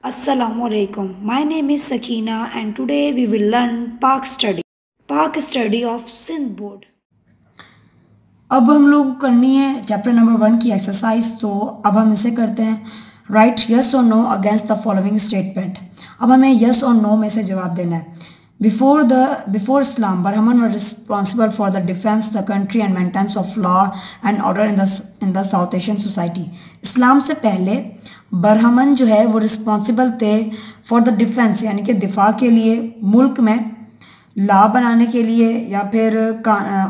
Assalamualaikum. My name is Sakina and today we will learn Pak study. Pak study of Sindh board. अब हम लोग करनी है chapter number 1 की exercise. तो अब हम इसे करते हैं, राइट यस और know against the following statement. अब हमें यस और नो में से जवाब देना है। Before Islam Brahmins were responsible for the defence the country and maintenance of law and order in the South Asian society. इस्लाम से पहले बरहमन जो है वो रिस्पॉन्सिबल थे फॉर द डिफेंस, यानी कि दिफा के लिए, मुल्क में लॉ बनाने के लिए या फिर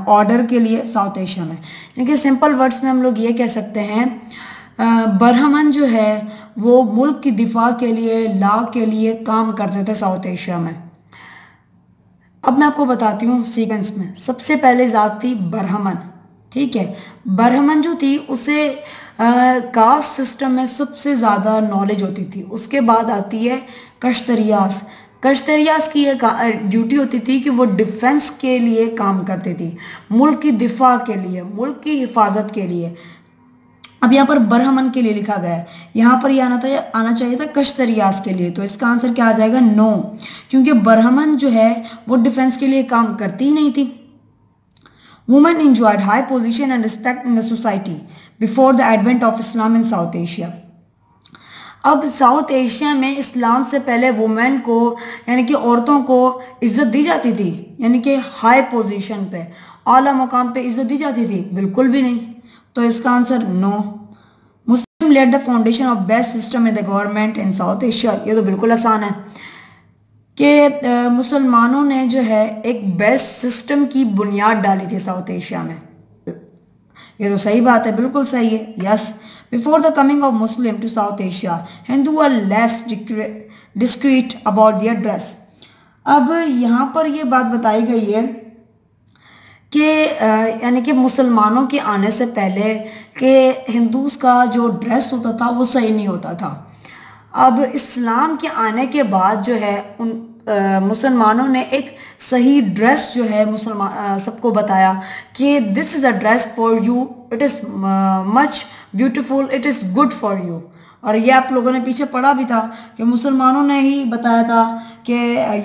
ऑर्डर के लिए साउथ एशिया में। यानी कि सिंपल वर्ड्स में हम लोग ये कह सकते हैं बरहमन जो है वो मुल्क की दिफा के लिए, लॉ के लिए काम करते थे साउथ एशिया में। अब मैं आपको बताती हूँ सीक्वेंस में। सबसे पहले ज़ात थी बरहमन, ठीक है। बरहमन जो थी उसे कास्ट सिस्टम में सबसे ज़्यादा नॉलेज होती थी। उसके बाद आती है कश्तरियास। कश्तरियास की एक ड्यूटी होती थी कि वो डिफेंस के लिए काम करती थी, मुल्क की दिफा के लिए, मुल्क की हिफाजत के लिए। अब यहाँ पर बरहमन के लिए लिखा गया है, यहाँ पर ये आना चाहिए था कश्तरियास के लिए। तो इसका आंसर क्या आ जाएगा? नो, क्योंकि बरहमन जो है वो डिफेंस के लिए काम करती ही नहीं थी। Women enjoyed high position and respect in the society before the advent of Islam in South Asia. अब साउथ एशिया में इस्लाम से पहले वुमेन को, यानी कि औरतों को इज्जत दी जाती थी, यानी कि हाई पोजीशन पे, आला मुकाम पे इज्जत दी जाती थी? बिल्कुल भी नहीं। तो इसका answer no. Muslim led the foundation of best system in the government in South Asia. ये तो बिल्कुल आसान है कि मुसलमानों ने जो है एक बेस्ट सिस्टम की बुनियाद डाली थी साउथ एशिया में। ये तो सही बात है, बिल्कुल सही है, yes. Before the coming of Muslim to South Asia Hindu are less discrete about their dress. अब यहाँ पर ये बात बताई गई है कि यानी कि मुसलमानों के आने से पहले कि हिंदूज का जो ड्रेस होता था वो सही नहीं होता था। अब इस्लाम के आने के बाद जो है उन मुसलमानों ने एक सही ड्रेस जो है सबको बताया कि this is a dress for you, it is much beautiful, it is good for you. और ये आप लोगों ने पीछे पढ़ा भी था कि मुसलमानों ने ही बताया था कि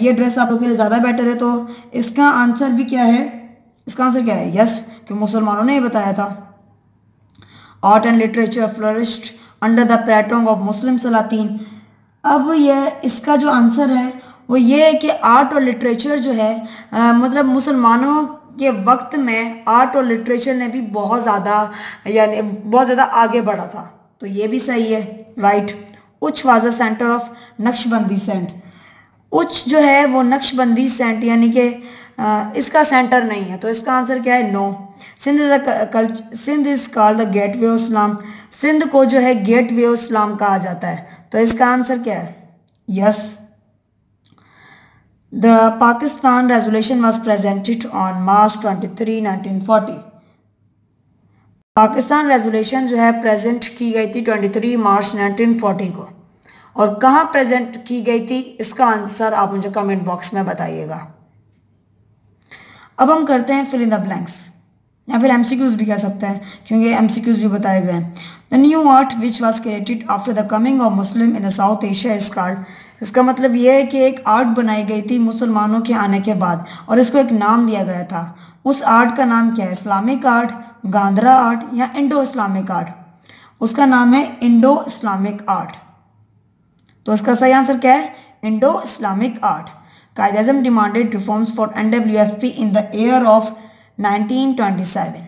ये ड्रेस आप लोगों के लिए ज़्यादा बेटर है। तो इसका आंसर भी क्या है? इसका आंसर क्या है? यस, कि मुसलमानों ने ही बताया था। Art and literature flourished under the patronage of Muslim Salatin. अब ये इसका जो आंसर है वो ये है कि आर्ट और लिटरेचर जो है मतलब मुसलमानों के वक्त में आर्ट और लिटरेचर ने भी बहुत ज़्यादा, यानी बहुत ज़्यादा आगे बढ़ा था। तो ये भी सही है, right. Uch was the centre of Naqshbandi saint. Uch जो है वो नक्शबंदी सेंट, यानी कि इसका सेंटर नहीं है। तो इसका आंसर क्या है? No. Sindh is called the gateway of Islam. Sindh को जो है गेटवे ऑफ इस्लाम कहा जाता है। तो इसका आंसर क्या है? Yes. The Pakistan resolution was presented on March 23, 1940। Pakistan resolution जो है प्रेजेंट की गई थी 23 मार्च 1940 को। और कहाँ प्रेजेंट की गई थी, इसका आंसर आप मुझे कमेंट बॉक्स में बताइएगा। अब हम करते हैं फिल इन द ब्लैंक्स, या फिर एमसीक्यूज भी कह सकते हैं क्योंकि एमसीक्यूज भी बताए गए हैं। The new art which was created after the coming of Muslim in the south Asia is called. इसका मतलब ये है कि एक आर्ट बनाई गई थी मुसलमानों के आने के बाद और इसको एक नाम दिया गया था। उस आर्ट का नाम क्या है? इस्लामिक आर्ट, गांधरा आर्ट या इंडो इस्लामिक आर्ट? उसका नाम है इंडो इस्लामिक आर्ट। तो इसका सही आंसर क्या है? Indo Islamic art. Quaid-e-Azam demanded reforms for NWFP in the year of 1927।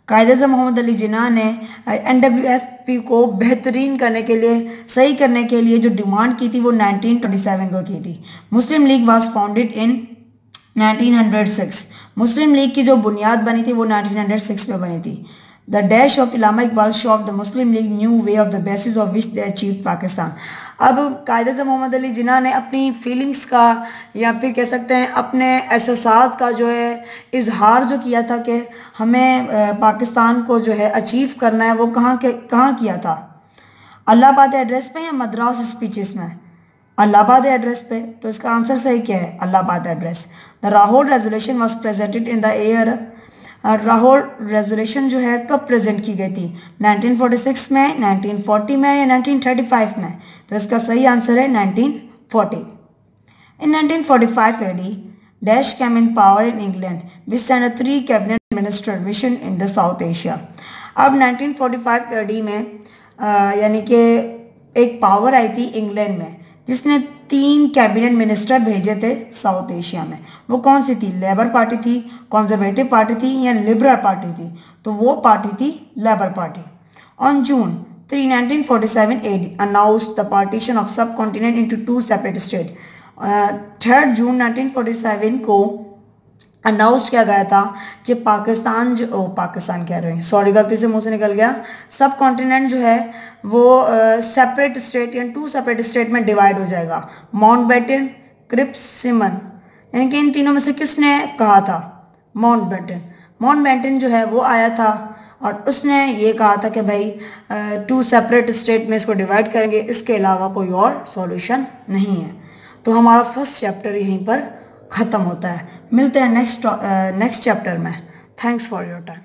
Quaid-e-Azam Mohammad Ali Jinnah ने NWFP को बेहतरीन करने के लिए, सही करने के लिए जो डिमांड की थी वो 1927 को की थी। Muslim League was founded in 1906। Muslim League की जो बुनियाद बनी थी वो 1906 में बनी थी। The dash of Allama Iqbal show of the Muslim League new way of the basis of which they achieve Pakistan. अब कायद-ए-आज़म मोहम्मद अली जिन्ना ने अपनी फीलिंग्स का, या फिर कह सकते हैं अपने एहसासात का जो है इजहार जो किया था कि हमें पाकिस्तान को जो है अचीव करना है, वो कहाँ किया था? अलाहाबाद एड्रेस पे या मद्रास स्पीचेस में? अलाहाबाद एड्रेस पे। तो इसका आंसर सही क्या है? Allahabad address. The Lahore resolution was presented in the year Lahore resolution जो है कब प्रेजेंट की गई थी, 1946 में, 1940 में या 1935 में? तो इसका सही आंसर है 1940। In 1945 AD, Dash came in power in England, which sent a 3 cabinet minister mission in the South Asia. अब 1945 AD में यानी कि एक पावर आई थी इंग्लैंड में जिसने 3 कैबिनेट मिनिस्टर भेजे थे साउथ एशिया में। वो कौन सी थी? लेबर पार्टी थी, कंजर्वेटिव पार्टी थी या लिबरल पार्टी थी? तो वो पार्टी थी labour party. On June 3, 1947 AD announced the partition of subcontinent into 2 separate states. 3 जून 1947 को अनाउंस किया गया था कि पाकिस्तान कह रहे हैं, सॉरी गलती से मुंह से निकल गया, सब कॉन्टिनेंट जो है वो सेपरेट स्टेट या 2 सेपरेट स्टेट में डिवाइड हो जाएगा। माउंटबेटन, क्रिप्स, सिमन, यानी कि इन तीनों में से किसने कहा था? माउंटबेटन। माउंटबेटन जो है वो आया था और उसने ये कहा था कि भाई 2 सेपरेट स्टेट में इसको डिवाइड करेंगे, इसके अलावा कोई और सॉल्यूशन नहीं है। तो हमारा फर्स्ट चैप्टर यहीं पर ख़त्म होता है। मिलते हैं नेक्स्ट चैप्टर में। Thanks for your time.